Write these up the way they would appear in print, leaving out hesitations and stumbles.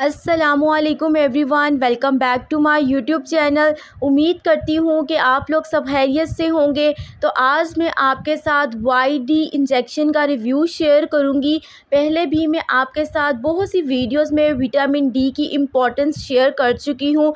अस्सलामुअलैकुम everyone, welcome back to my YouTube channel. उम्मीद करती हूँ कि आप लोग सब खैरियत से होंगे। तो आज मैं आपके साथ वाईडी इंजेक्शन का रिव्यू शेयर करूँगी। पहले भी मैं आपके साथ बहुत सी वीडियोस में विटामिन डी की इम्पोर्टेंस शेयर कर चुकी हूँ।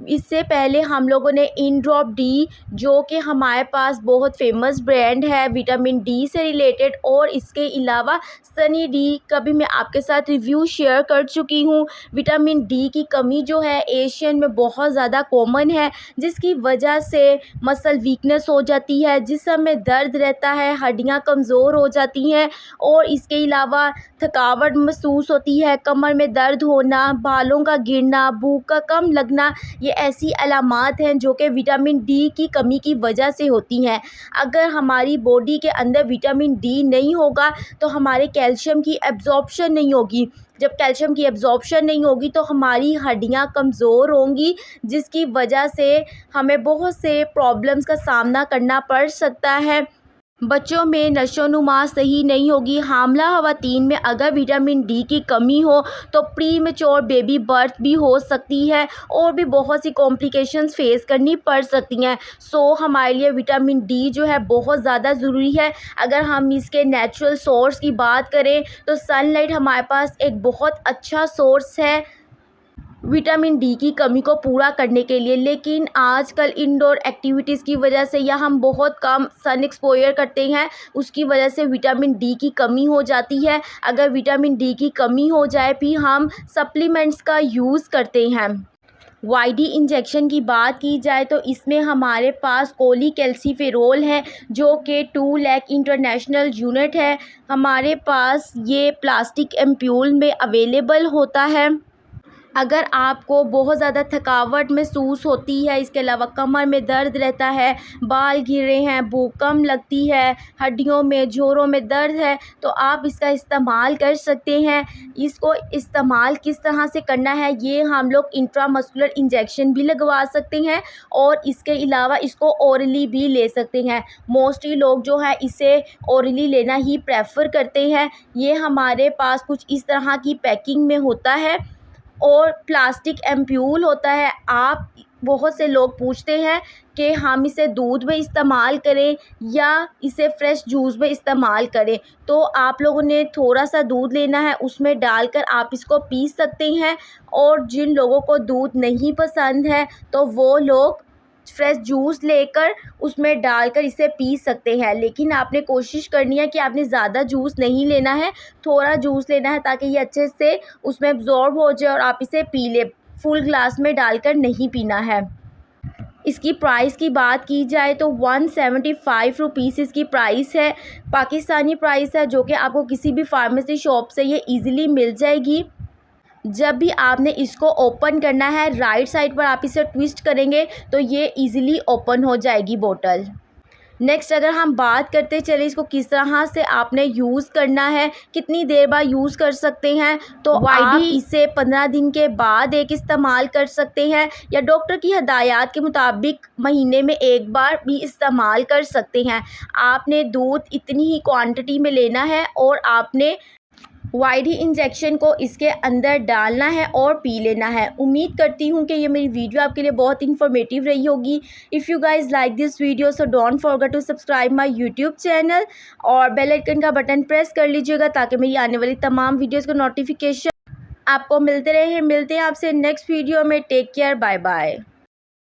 इससे पहले हम लोगों ने इन ड्रॉप डी, जो कि हमारे पास बहुत फेमस ब्रांड है विटामिन डी से रिलेटेड, और इसके अलावा सनी डी का भी मैं आपके साथ रिव्यू शेयर कर चुकी हूँ। विटामिन डी की कमी जो है एशियन में बहुत ज़्यादा कॉमन है, जिसकी वजह से मसल वीकनेस हो जाती है, जिस्म में दर्द रहता है, हड्डियाँ कमज़ोर हो जाती हैं, और इसके अलावा थकावट महसूस होती है, कमर में दर्द होना, बालों का गिरना, भूख का कम लगना। ये ऐसी अलामात हैं जो कि विटामिन डी की कमी की वजह से होती हैं। अगर हमारी बॉडी के अंदर विटामिन डी नहीं होगा तो हमारे कैल्शियम की एब्जॉर्प्शन नहीं होगी। जब कैल्शियम की एब्जॉर्प्शन नहीं होगी तो हमारी हड्डियां कमज़ोर होंगी, जिसकी वजह से हमें बहुत से प्रॉब्लम्स का सामना करना पड़ सकता है। बच्चों में नशोनुमा सही नहीं होगी। हामला ख़वातीन में अगर विटामिन डी की कमी हो तो प्री मैच्योर बेबी बर्थ भी हो सकती है, और भी बहुत सी कॉम्प्लिकेशंस फेस करनी पड़ सकती हैं। सो हमारे लिए विटामिन डी जो है बहुत ज़्यादा ज़रूरी है। अगर हम इसके नेचुरल सोर्स की बात करें तो सनलाइट हमारे पास एक बहुत अच्छा सोर्स है विटामिन डी की कमी को पूरा करने के लिए। लेकिन आजकल इंडोर एक्टिविटीज़ की वजह से, या हम बहुत कम सन एक्सपोजर करते हैं, उसकी वजह से विटामिन डी की कमी हो जाती है। अगर विटामिन डी की कमी हो जाए फिर हम सप्लीमेंट्स का यूज़ करते हैं। वाईडी इंजेक्शन की बात की जाए तो इसमें हमारे पास कोलीकैल्सिफेरोल है, जो कि 2 लाख इंटरनेशनल यूनिट है। हमारे पास ये प्लास्टिक एम्प्यूल में अवेलेबल होता है। अगर आपको बहुत ज़्यादा थकावट महसूस होती है, इसके अलावा कमर में दर्द रहता है, बाल गिरे हैं, भूख कम लगती है, हड्डियों में जोड़ों में दर्द है, तो आप इसका इस्तेमाल कर सकते हैं। इसको इस्तेमाल किस तरह से करना है, ये हम लोग इंट्रामस्कुलर इंजेक्शन भी लगवा सकते हैं, और इसके अलावा इसको ओरली भी ले सकते हैं। मोस्टली लोग जो है इसे ओरली लेना ही प्रेफर करते हैं। ये हमारे पास कुछ इस तरह की पैकिंग में होता है और प्लास्टिक एम्प्यूल होता है। आप बहुत से लोग पूछते हैं कि हम इसे दूध में इस्तेमाल करें या इसे फ्रेश जूस में इस्तेमाल करें, तो आप लोगों ने थोड़ा सा दूध लेना है, उसमें डालकर आप इसको पी सकते हैं। और जिन लोगों को दूध नहीं पसंद है तो वो लोग फ्रेश जूस लेकर उसमें डालकर इसे पी सकते हैं। लेकिन आपने कोशिश करनी है कि आपने ज़्यादा जूस नहीं लेना है, थोड़ा जूस लेना है, ताकि ये अच्छे से उसमें एब्जॉर्ब हो जाए और आप इसे पी ले। फुल ग्लास में डालकर नहीं पीना है। इसकी प्राइस की बात की जाए तो 175 रुपीज़ इसकी प्राइस है। पाकिस्तानी प्राइस है, जो कि आपको किसी भी फार्मेसी शॉप से ये ईज़िली मिल जाएगी। जब भी आपने इसको ओपन करना है, राइट साइड पर आप इसे ट्विस्ट करेंगे तो ये इजीली ओपन हो जाएगी बोतल। नेक्स्ट अगर हम बात करते चले इसको किस तरह से आपने यूज़ करना है, कितनी देर बाद यूज़ कर सकते हैं, तो आप इसे 15 दिन के बाद एक इस्तेमाल कर सकते हैं, या डॉक्टर की हदायत के मुताबिक महीने में एक बार भी इस्तेमाल कर सकते हैं। आपने दूध इतनी ही क्वांटिटी में लेना है और आपने वाईडी इंजेक्शन को इसके अंदर डालना है और पी लेना है। उम्मीद करती हूँ कि ये मेरी वीडियो आपके लिए बहुत इन्फॉर्मेटिव रही होगी। If you guys like this video so don't forget to subscribe my YouTube channel, और बेल आइकन का बटन प्रेस कर लीजिएगा ताकि मेरी आने वाली तमाम वीडियोज़ का नोटिफिकेशन आपको मिलते रहे। मिलते हैं आपसे नेक्स्ट वीडियो में। Take care, bye bye.